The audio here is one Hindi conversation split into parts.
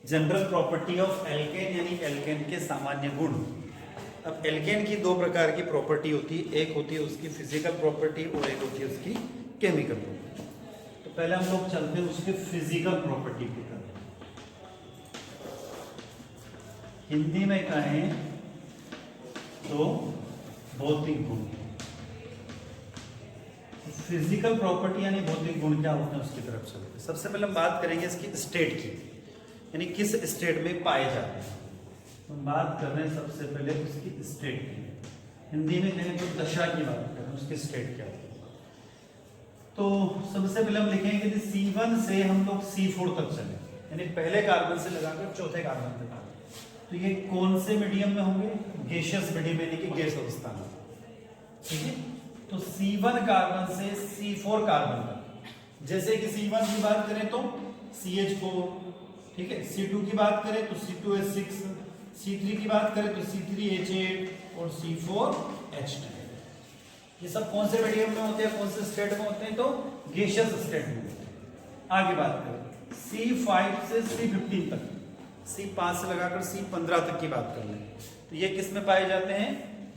जनरल प्रॉपर्टी ऑफ एल्केन यानी एल्केन के सामान्य गुण। अब एल्केन की दो प्रकार की प्रॉपर्टी होती है, एक होती है उसकी फिजिकल प्रॉपर्टी और एक होती है उसकी केमिकल प्रॉपर्टी। तो पहले हम लोग चलते हैं उसके फिजिकल प्रॉपर्टी की तरफ। हिंदी में कहें तो भौतिक गुण। फिजिकल प्रॉपर्टी यानी भौतिक गुण क्या होते हैं उसकी तरफ चलते हैं। सबसे पहले हम बात करेंगे इसकी स्टेट की, यानी किस स्टेट में पाए जाते हैं। हम बात कर रहे हैं सबसे पहले उसकी स्टेट की। हिंदी में कहें तो दशा की बात कर रहे हैं, उसकी स्टेट क्या होती है। तो सबसे पहले हम लिखेंगे कि C1 से हम लोग C4 तक चले, यानी पहले कार्बन से लगाकर चौथे कार्बन तक। तो ये कौन से मीडियम में होंगे? गैसियस मीडियम यानी कि गैस अवस्था में। ठीक है, तो C1 कार्बन से C4 कार्बन तक। जैसे कि C1 की बात करें तो CH4, ठीक है, C2 की बात करें तो C2H6, C3 की बात करें तो C3H8 और C4H10। ये सब कौन से मीडियम में होते हैं, कौन से स्टेट में होते हैं? तो गैसियस स्टेट में होते हैं। आगे बात करें C5 से C15 तक, C5 से लगाकर C15 तक की बात कर लें तो ये किस में पाए जाते हैं?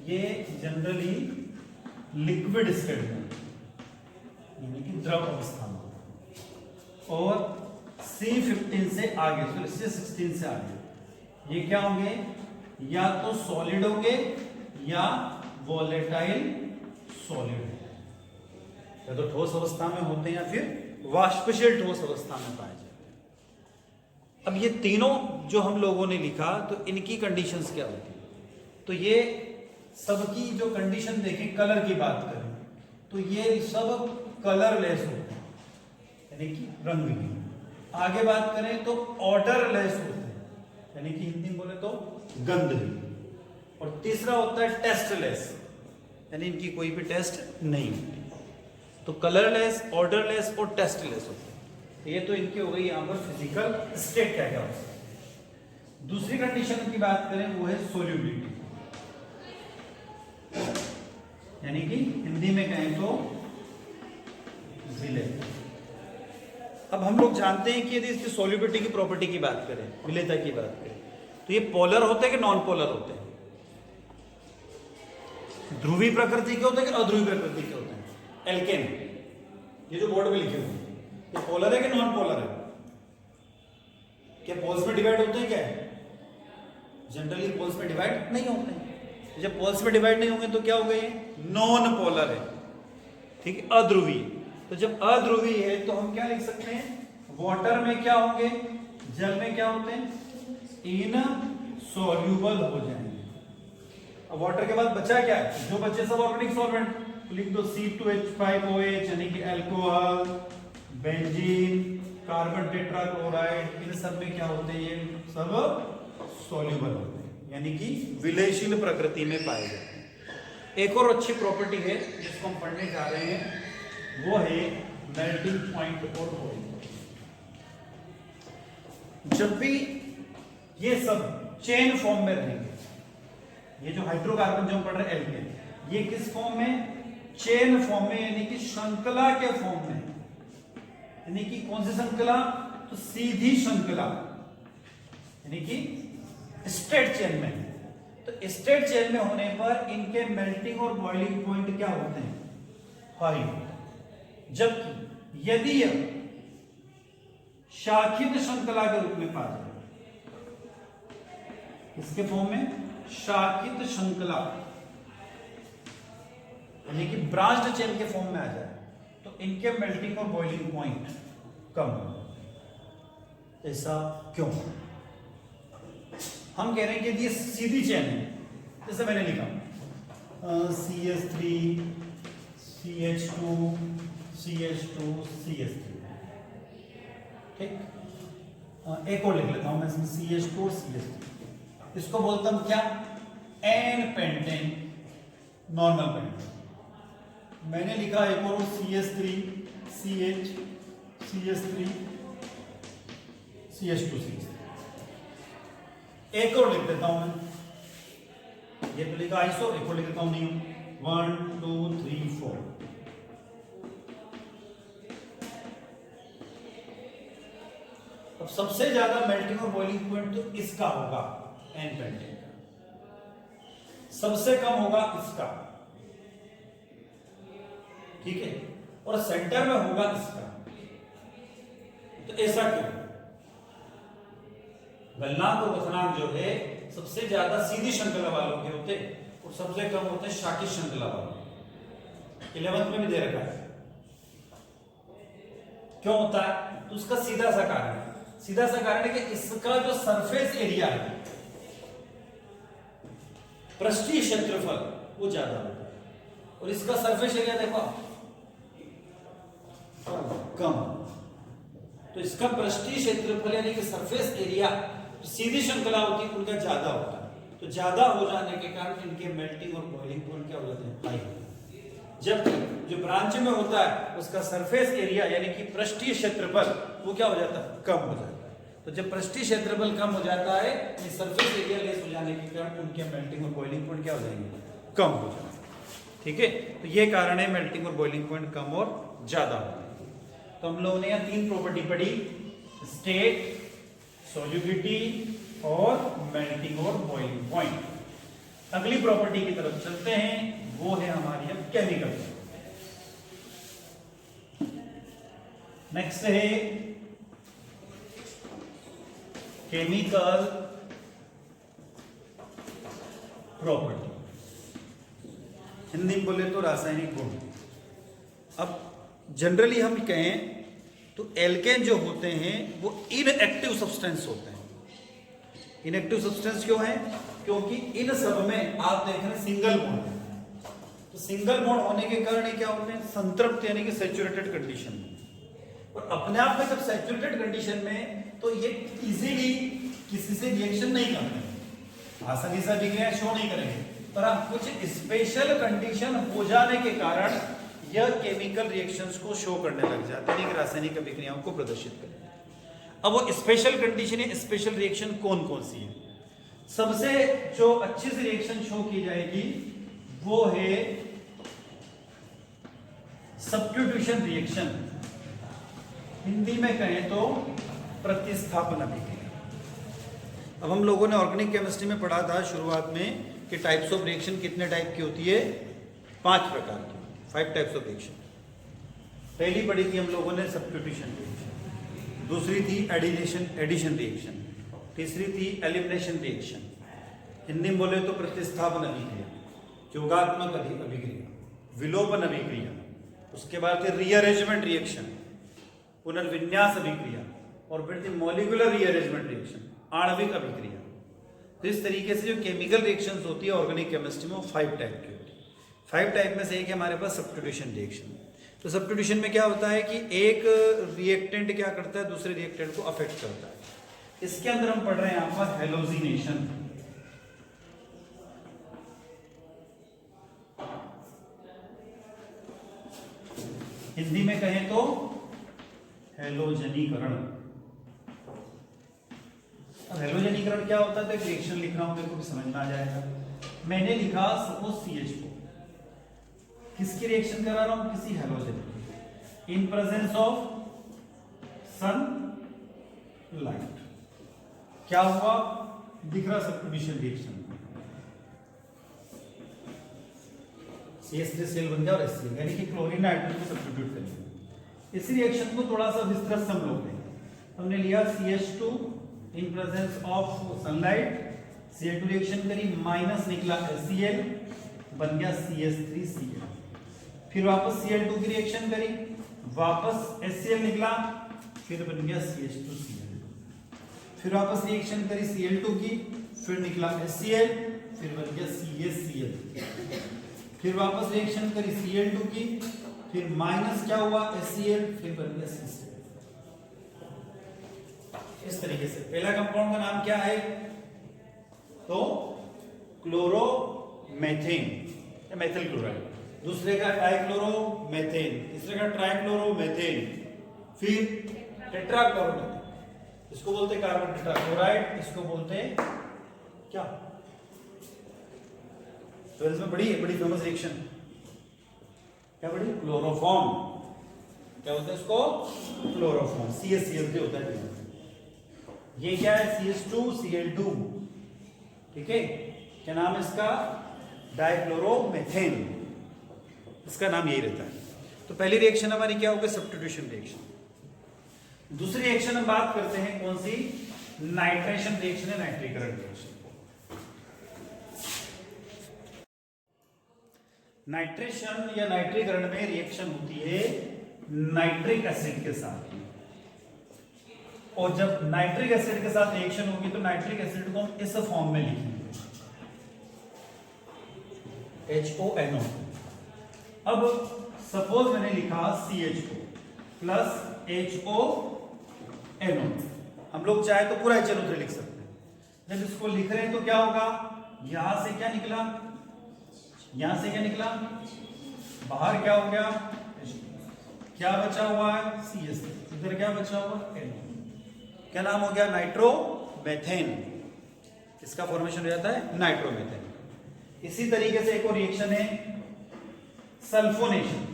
ये जनरली लिक्विड स्टेट में यानी कि द्रव अवस्था में। और C15 से आगे, C16 से आगे ये क्या होंगे? या तो सॉलिड होंगे या वोलेटाइल सॉलिड, या तो ठोस अवस्था में होते हैं या फिर वाष्पशील ठोस अवस्था में पाए जाते हैं। अब ये तीनों जो हम लोगों ने लिखा तो इनकी कंडीशंस क्या होती है? तो ये सबकी जो कंडीशन देखें, कलर की बात करें तो ये सब कलरलेस होते हैं यानी कि रंगहीन। आगे बात करें तो ऑर्डरलेस होते हैं यानी कि हिंदी में बोले तो गंधहीन। और तीसरा होता है टेस्टलेस, यानी इनकी कोई भी टेस्ट नहीं होती। तो कलरलेस, ऑर्डरलेस और टेस्टलेस होते हैं। ये तो इनकी हो गई यहां पर फिजिकल स्टेट क्या क्या होता है। दूसरी कंडीशन की बात करें वो है सोल्यूबिलिटी, यानी कि हिंदी में कहें तो विलय। अब हम लोग जानते हैं कि यदि इसकी सोल्यूबिलिटी की प्रॉपर्टी की बात करें, विलेयता की बात करें, तो ये पोलर होते हैं कि नॉन पोलर होते हैं? ध्रुवीय प्रकृति के होते हैं कि अध्रुवीय प्रकृति के होते हैं? एल्केन, ये जो बोर्ड में लिखे हुए हैं, ये पोलर है कि नॉन पोलर है? क्या पोल्स में डिवाइड होते हैं? क्या है जनरली पोल्स में डिवाइड नहीं होते हैं। जब पोल्स में डिवाइड नहीं होंगे तो क्या हो गए? नॉन पोलर है, ठीक है, अध्रुवीय। तो जब अध्रुवीय है तो हम क्या लिख सकते हैं? वाटर में क्या होंगे? जल में क्या होते हैं? इनसॉल्यूबल हो जाएंगे। अब वाटर के बाद बचा क्या है? जो बचे सब ऑर्गेनिक सॉल्वेंट, तो लिख दो C2H5OH यानी कि अल्कोहल, बेंजीन, कार्बन टेट्राक्लोराइड। इन सब में क्या होते हैं? ये सब सॉल्यूबल होते हैं यानी कि विलयशील प्रकृति में पाए जाते हैं। एक और अच्छी प्रॉपर्टी है जिसको हम पढ़ने जा रहे हैं, वो है मेल्टिंग पॉइंट और बॉइलिंग। जब भी ये सब चेन फॉर्म में रहेंगे, ये जो हाइड्रोकार्बन जो हम पढ़ रहे हैं एल्केन, ये किस फॉर्म में? चेन फॉर्म में, यानी कि श्रृंखला के फॉर्म में। यानी कि कौन सी श्रृंखला? तो सीधी श्रृंखला, यानी कि स्ट्रेट चेन में। तो स्ट्रेट चेन में होने पर इनके मेल्टिंग और बॉइलिंग पॉइंट क्या होते हैं? हाई। जबकि यदि यह शाखित श्रृंखला के रूप में पाया जाए, इसके फॉर्म में शाखित श्रृंखला यानी कि ब्रांच्ड चेन के फॉर्म में आ जाए तो इनके मेल्टिंग और बॉइलिंग पॉइंट कम हो। ऐसा क्यों? हम कह रहे हैं कि यदि सीधी चेन है, जैसे मैंने लिखा CH3 CH2 CH2 CH3, ठीक। एक और लिख लेता हूं मैं इसमें CH2 CH3। इसको बोलता हूं क्या? N pentane, normal pentane. मैंने लिखा एक और CH3 CH CH3 CH2 CH3। एक और लिख देता हूं मैं, ये तो लिखा आइसो, एक और लिख देता हूं नियम 1 2 3 4। अब सबसे ज्यादा मेल्टिंग और बॉइलिंग पॉइंट तो इसका होगा, एन पेंटेन का, सबसे कम होगा इसका, ठीक है, और सेंटर में होगा इसका। तो ऐसा क्यों? गलनांक और गलनांक जो है सबसे ज्यादा सीधी श्रृंखला वालों के होते और सबसे कम होते हैं शाखी श्रृंखला वालों। 11th में भी दे रखा है। क्यों होता है? तो उसका सीधा सा कारण है, सीधा सा कारण है कि इसका जो सरफेस एरिया है, पृष्ठीय क्षेत्रफल वो ज्यादा होता है और इसका सरफेस एरिया देखो कम। तो इसका पृष्ठीय क्षेत्रफल यानी कि सरफेस एरिया सीधी श्रृंखला होती है उनका ज्यादा होता है। तो ज्यादा हो जाने के कारण इनके मेल्टिंग और बॉइलिंग पॉइंट क्या हो जाते हैं? हाई होते हैं। जबकि जो ब्रांच में होता है उसका सरफेस एरिया यानी कि पृष्ठीय क्षेत्रफल वो क्या हो जाता है? कम हो जाता है। तो जब पृष्ठीय क्षेत्रफल कम हो जाता है, सरफेस एरिया लेस हो जाने के कारण उनके मेल्टिंग और बॉइलिंग पॉइंट क्या हो जाएंगे? कम हो जाएंगे। ठीक है, तो ये कारण है मेल्टिंग और बॉइलिंग पॉइंट कम और ज्यादा होते हैं। तो हम लोगों ने यहाँ 3 प्रॉपर्टी पढ़ी, स्टेट, सॉल्युबिलिटी और मेल्टिंग और बॉइलिंग पॉइंट। अगली प्रॉपर्टी की तरफ चलते हैं, वो है हमारी अब केमिकल। नेक्स्ट है केमिकल प्रॉपर्टी, हिंदी में बोले तो रासायनिक गुण। अब जनरली हम कहें तो एल्केन जो होते हैं वो इनएक्टिव सब्सटेंस होते हैं। इनएक्टिव सब्सटेंस क्यों है? क्योंकि इन सब में आप देख रहे हैं सिंगल बॉन्ड है। तो सिंगल बॉन्ड होने के कारण ये क्या होते हैं? संतृप्त यानी कि सैचुरेटेड कंडीशन में। और अपने आप में जब सैचुरेटेड कंडीशन में तो ये इजीली किसी से रिएक्शन नहीं करते, आसानी से अभिक्रिया शो नहीं करेंगे, पर आप कुछ स्पेशल कंडीशन हो जाने के कारण यह केमिकल रिएक्शंस को शो करने लग जाते हैं, रासायनिक अभिक्रियाओं को प्रदर्शित करते हैं। अब वो स्पेशल कंडीशन है, स्पेशल रिएक्शन कौन कौन सी है? सबसे जो अच्छी सी रिएक्शन शो की जाएगी वो है सब्स्टिट्यूशन रिएक्शन, हिंदी में कहें तो प्रतिस्थापन अभिक्रिया। अब हम लोगों ने ऑर्गेनिक केमिस्ट्री में पढ़ा था शुरुआत में कि टाइप्स ऑफ रिएक्शन कितने टाइप की होती है? 5 प्रकार की, 5 टाइप्स ऑफ रिएक्शन। पहली पढ़ी थी हम लोगों ने सब्स्टिट्यूशन रिएक्शन, दूसरी थी एडिशन रिएक्शन, तीसरी थी एलिमिनेशन रिएक्शन, हिंदी में बोले तो प्रतिस्थापन अभिक्रिया, योगात्मक अभिक्रिया, विलोपन अभिक्रिया, उसके बाद फिर रीअरेंजमेंट रिएक्शन, पुनर्विन्यास अभिक्रिया, और फिर थी मॉलिक्यूलर रीअरेंजमेंट रिएक्शन, आणविक अभिक्रिया। तो इस तरीके से जो केमिकल रिएक्शंस होती है ऑर्गेनिक केमिस्ट्री में वो 5 टाइप की होती है। 5 टाइप में से एक है हमारे पास सब्स्टिट्यूशन रिएक्शन। तो सब्स्टिट्यूशन में क्या होता है कि एक रिएक्टेंट क्या करता है, दूसरे रिएक्टेंट को अफेक्ट करता है। इसके अंदर हम पढ़ रहे हैं यहाँ पर हेलोजिनेशन। हिंदी में कहें तो हेलोजनीकरण। अब हेलोजनीकरण क्या होता है? तो एक रिएक्शन लिख रहा हूं, देखो समझ में आ जाएगा। मैंने लिखा सपोज CH4, किसकी रिएक्शन करा रहा हूं? किसी halogen, in presence of sunlight. क्या हुआ? दिख रहा सब्स्टिट्यूशन रिएक्शन, CH3 बन गया और HCl, यानी कि क्लोरीन नाइट्रोजन को सब्स्टिट्यूट कर लिया। इस रिएक्शन को थोड़ा सा विस्तृत हम लोग देखें। हमने लिया CH2 in presence of sunlight, Cl2 reaction करी, माइनस निकला HCl, बन गया CH3Cl। फिर वापस Cl2 की रिएक्शन करी, वापस HCl निकला, फिर बन गया CH2Cl। फिर वापस रिएक्शन करी Cl2 की, फिर निकला HCl, फिर बन गया CHCl। फिर वापस रिएक्शन करी Cl2 की, फिर माइनस क्या हुआ HCl, फिर बन गया CCl। इस तरीके से पहला कंपाउंड का नाम क्या है? तो क्लोरोमेथेन या मेथिल क्लोराइड, दूसरे का ट्राइक्लोरोमेथेन, तीसरे का ट्राइक्लोरोमेथेन, फिर टेट्राक्लोरोमेथेन, इसको बोलते हैं कार्बन टेट्राक्लोराइड, इसको बोलते हैं क्या? तो इसमें बड़ी फेमस रिएक्शन क्या बड़ी? क्लोरोफॉर्म। क्या होता है इसको? क्लोरोफॉर्म। CaCl3 होता है। ये क्या है, CH2Cl2, ठीक है, क्या नाम है इसका, डाइक्लोरोमेथेन, इसका नाम यही रहता है। तो पहली रिएक्शन हमारी क्या होगी, सब्स्टिट्यूशन रिएक्शन। दूसरी रिएक्शन हम बात करते हैं कौन सी, नाइट्रेशन रिएक्शन है, नाइट्रीकरण रिएक्शन। नाइट्रेशन या नाइट्रीकरण में रिएक्शन होती है नाइट्रिक एसिड के साथ, और जब नाइट्रिक एसिड के साथ रिएक्शन होगी तो नाइट्रिक एसिड को हम इस फॉर्म में लिखेंगे, HONO। अब सपोज मैंने लिखा CH2 प्लस HONO, हम लोग चाहे तो पूरा HNO3 लिख सकते हैं। जब इसको लिख रहे हैं तो क्या होगा, यहां से क्या निकला, यहां से क्या निकला, बाहर क्या हो गया, क्या बचा हुआ है, CS, इधर क्या बचा हुआ, NO, क्या नाम हो गया, नाइट्रोमेथेन। इसका फॉर्मेशन हो जाता है नाइट्रोमेथेन। इसी तरीके से एक और रिएक्शन है सल्फोनेशन।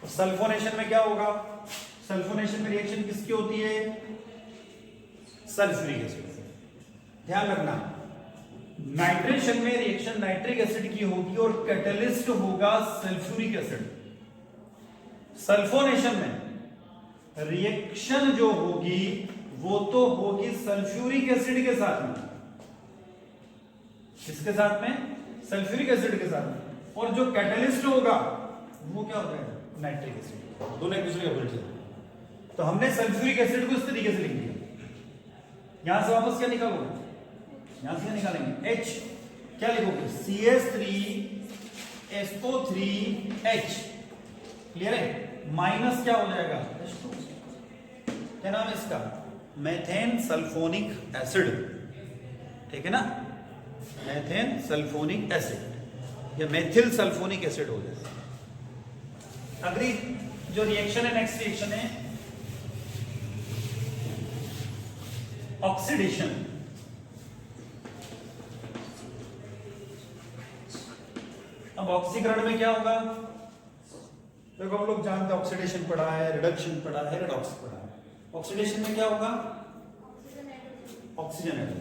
सल्फोनेशन में क्या होगा, सल्फोनेशन में रिएक्शन किसकी होती है, सल्फ्यूरिक एसिड से। ध्यान रखना, नाइट्रेशन में रिएक्शन नाइट्रिक एसिड की होगी और कैटलिस्ट होगा सल्फ्यूरिक एसिड। सल्फोनेशन में रिएक्शन जो होगी वो तो होगी सल्फ्यूरिक एसिड के साथ में, किसके साथ में, सल्फ्यूरिक एसिड के साथ में, और जो कैटलिस्ट होगा वो क्या होता है, नाइट्रिक एसिड, दोनों एक दूसरे के विपरीत। तो हमने सल्फ्यूरिक एसिड को इस तरीके से लिख दिया, यहां से वापस क्या निकालोगे, यहां से निकालेंगे H, क्या लिखोगे, CH3SO3H, क्लियर है, माइनस क्या हो जाएगा, H2, क्या नाम है इसका, मेथेन सल्फोनिक एसिड, ठीक है ना, मेथेन सल्फोनिक एसिड या मेथिल सल्फोनिक एसिड हो जाएगा। अगली जो रिएक्शन है, नेक्स्ट रिएक्शन है ऑक्सीडेशन। अब ऑक्सीकरण में क्या होगा, देखो हम लोग जानते हैं ऑक्सीडेशन पढ़ा है, रिडक्शन पढ़ा है, रेडॉक्स पढ़ा है। ऑक्सीडेशन में क्या होगा, ऑक्सीजन एटम,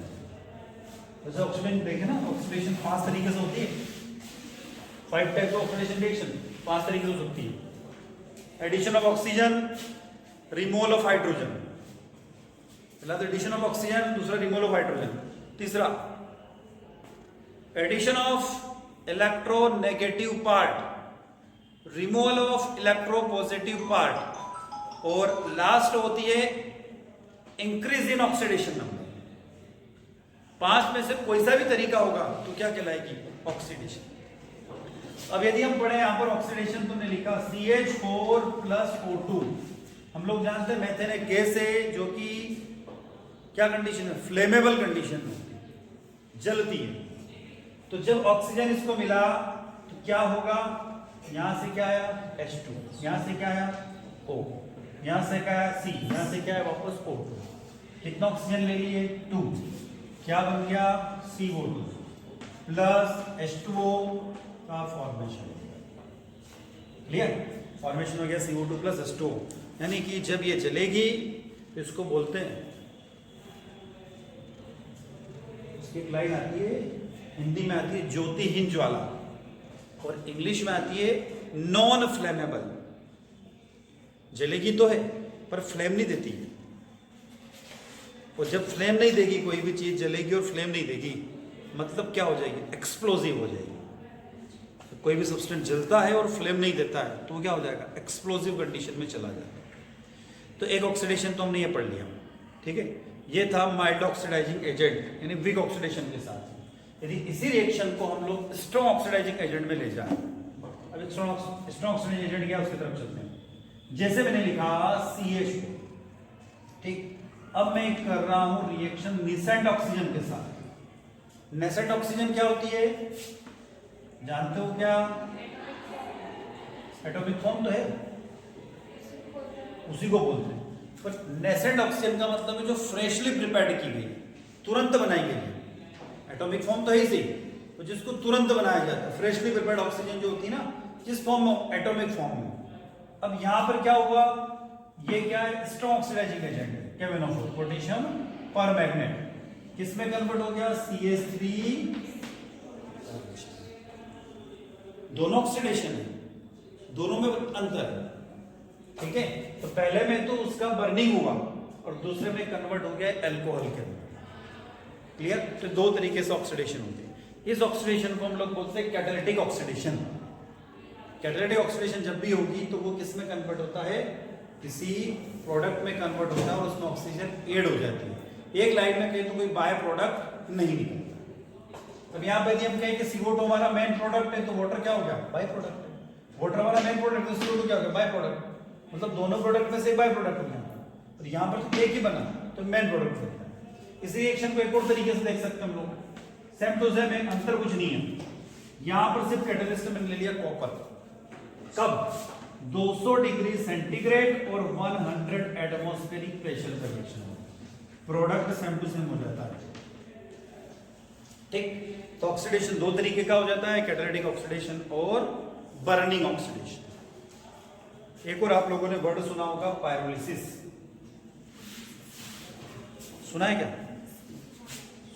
जैसे ऑक्सीजन देखे ना, ऑक्सीडेशन 5 तरीके से होती है, 5 टाइप्स ऑफ ऑक्सीडेशन रिएक्शन 5 तरीके से होती है। Addition of oxygen, removal of hydrogen, पहला तो एडिशन ऑफ ऑक्सीजन, दूसरा रिमूवल ऑफ हाइड्रोजन, तीसरा addition of electronegative part, removal of electropositive part, और लास्ट होती है इंक्रीज इन ऑक्सीडेशन नंबर। 5 में से कोई सा भी तरीका होगा तो क्या कहलाएगी, ऑक्सीडेशन। अब यदि हम पढ़े यहां पर ऑक्सीडेशन, तुमने लिखा CH4 प्लस O2, हम लोग जानते हैं मेथेन एक गैस है जो कि क्या कंडीशन है, फ्लेमेबल कंडीशन में होती है, जलती है। तो जब ऑक्सीजन इसको मिला तो क्या होगा, यहां से क्या आया H2, यहां से क्या आया O, यहां से क्या आया C, यहां से क्या है वापस O2, कितना ऑक्सीजन ले लिए 2, क्या बन गया CO2 प्लस H2O का फॉर्मेशन, क्लियर, फॉर्मेशन हो गया CO2 प्लस H2O। यानी कि जब ये चलेगी तो इसको बोलते हैं, इसकी एक लाइन आती है हिंदी में आती है ज्योतिहीन ज्वाला, और इंग्लिश में आती है नॉन फ्लेमेबल। जलेगी तो है पर फ्लेम नहीं देती, और जब फ्लेम नहीं देगी कोई भी चीज, जलेगी और फ्लेम नहीं देगी, मतलब क्या हो जाएगी, एक्सप्लोजिव हो जाएगी। तो कोई भी सब्सटेंस जलता है और फ्लेम नहीं देता है तो क्या हो जाएगा, एक्सप्लोजिव कंडीशन में चला जाएगा। तो एक ऑक्सीडेशन तो हमने ये पढ़ लिया, ठीक है, ये था माइल्ड ऑक्सीडाइजिंग एजेंट यानी वीक ऑक्सीडेशन के साथ। यदि इसी रिएक्शन को हम लोग स्ट्रॉन्ग ऑक्सीडाइजिंग एजेंट में ले जाए, अब स्ट्रॉन्ग ऑक्सीडाइजिंग एजेंट क्या, उसकी तरफ चलते हैं। जैसे मैंने लिखा CH2, ठीक, अब मैं कर रहा हूं रिएक्शन नेसेंट ऑक्सीजन के साथ। नेसेंट ऑक्सीजन क्या होती है, जानते हो क्या, एटॉमिक फॉर्म तो है, उसी को बोलते हैं। पर नेसेंट ऑक्सीजन का मतलब है जो फ्रेशली प्रिपेयर्ड की गई, तुरंत बनाई गई। एटॉमिक फॉर्म तो है ही, तो जिसको तुरंत बनाया जाता है, फ्रेशली प्रिपेयर्ड ऑक्सीजन जो होती है ना, जिस फॉर्म में, एटॉमिक फॉर्म में। अब यहां पर क्या हुआ, ये क्या है? स्ट्रॉन्ग ऑक्सीडाइजिंग एजेंट है, KBnO4 पोटेशियम पर मैग्नेट किस में कन्वर्ट हो गया? CH3। दोनों ऑक्सीडेशन है, दोनों में अंतर है, ठीक है। तो पहले में तो उसका बर्निंग हुआ और दूसरे में कन्वर्ट हो गया एल्कोहल के अंदर। क्लियर? तो दो तरीके से ऑक्सीडेशन होती है। इस ऑक्सीडेशन को हम लोग बोलते हैं कैटालिटिक ऑक्सीडेशन। कैटालिटिक ऑक्सीडेशन जब भी होगी तो वो किस में कन्वर्ट होता है? किसी प्रोडक्ट में कन्वर्ट होता है और उसमें ऑक्सीजन ऐड हो जाती है। एक लाइन में कहें तो कोई बाय प्रोडक्ट नहीं निकलता। अब यहाँ पे यदि हम कहें कि CO2 हमारा मेन प्रोडक्ट है तो वाटर क्या हो गया? बाय प्रोडक्ट है। वाटर हमारा मेन प्रोडक्ट है तो CO2 क्या हो गया? By product. मतलब दोनों प्रोडक्ट में से बाय प्रोडक्ट हो गया और यहाँ पर तो एक ही बना तो मेन प्रोडक्ट बनता है। इस रिएक्शन को एक और तरीके से देख सकते हैं हम लोग, सेम टू सेम है, अंतर कुछ नहीं है। यहाँ पर सिर्फ कैटलिस्ट मैंने ले लिया कॉपर। कब? 200 डिग्री सेंटीग्रेड और 100 एटमॉस्फेरिक प्रेशर पर reaction, product same to same हो जाता है, ठीक। तो ऑक्सीडेशन दो तरीके का हो जाता है, कैटालिटिक ऑक्सीडेशन और बर्निंग ऑक्सीडेशन। एक और आप लोगों ने वर्ड सुना होगा, पायरोलिसिस। सुना है क्या?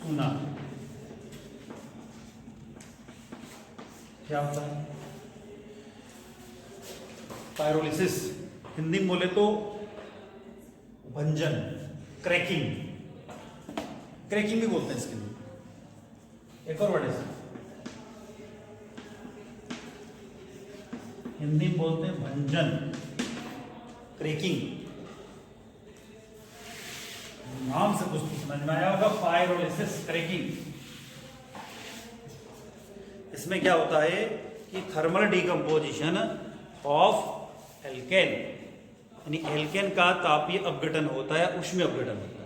सुना। क्या होता है पायरोलिसिस? हिंदी में बोले तो भंजन, क्रैकिंग। क्रैकिंग भी बोलते हैं इसके लिए। एक और वर्ड है हिंदी में बोलते हैं भंजन, क्रैकिंग। नाम से कुछ समझ में आया होगा, पायरोलिसिस, क्रैकिंग। इसमें क्या होता है कि थर्मल डिकम्पोजिशन ऑफ एल्केन, यानी एल्केन का तापीय अपघटन होता है, ऊष्मीय अपघटन होता है।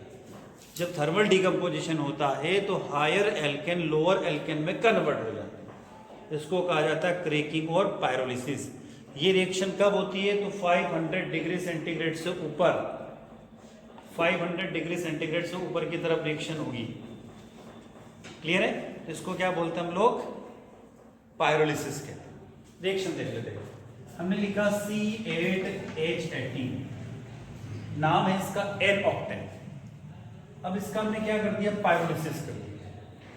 जब थर्मल डिकम्पोजिशन होता है तो हायर एल्केन लोअर एल्केन में कन्वर्ट हो जाता है। इसको कहा जाता है क्रैकिंग और पायरोलिसिस। ये रिएक्शन कब होती है? तो 500 डिग्री सेंटीग्रेड से ऊपर, 500 डिग्री सेंटीग्रेड से ऊपर की तरफ रिएक्शन होगी। क्लियर है? तो इसको क्या बोलते हैं हम लोग? पायरोलिसिस के। रिएक्शन देख लेते हैं। हमने लिखा C8H18, नाम है इसका N-ऑक्टेन। अब इसका हमने क्या कर दिया? पायरोलिसिस कर दिया।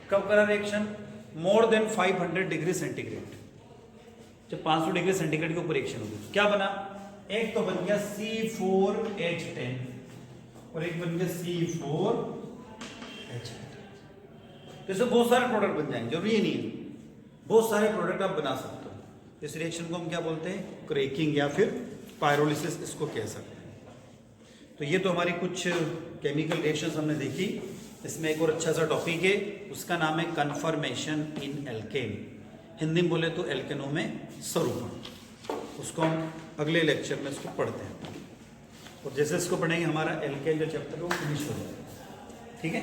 कब करा reaction? More than 500 degree centigrade. जब 500 डिग्री सेंटीग्रेड के ऊपर रिएक्शन होगी क्या बना? एक तो बन गया C4H10 और एक बन गया C4H8। जैसे बहुत सारे प्रोडक्ट बन जाएंगे, जरूरी नहीं है, बहुत सारे प्रोडक्ट आप बना सकते हो। इस रिएक्शन को हम क्या बोलते हैं? क्रैकिंग या फिर पायरोलिसिस इसको कह सकते हैं। तो ये तो हमारी कुछ केमिकल रिएक्शंस हमने देखी। इसमें एक और अच्छा सा टॉपिक है, उसका नाम है कन्फर्मेशन इन एल्केन। हिंदी में बोले तो एल्केनों में स्वरूपण। उसको हम अगले लेक्चर में इसको पढ़ते हैं और जैसे इसको पढ़ेंगे हमारा एल्केन जो चैप्टर है वो फिनिश हो जाएगा। ठीक है।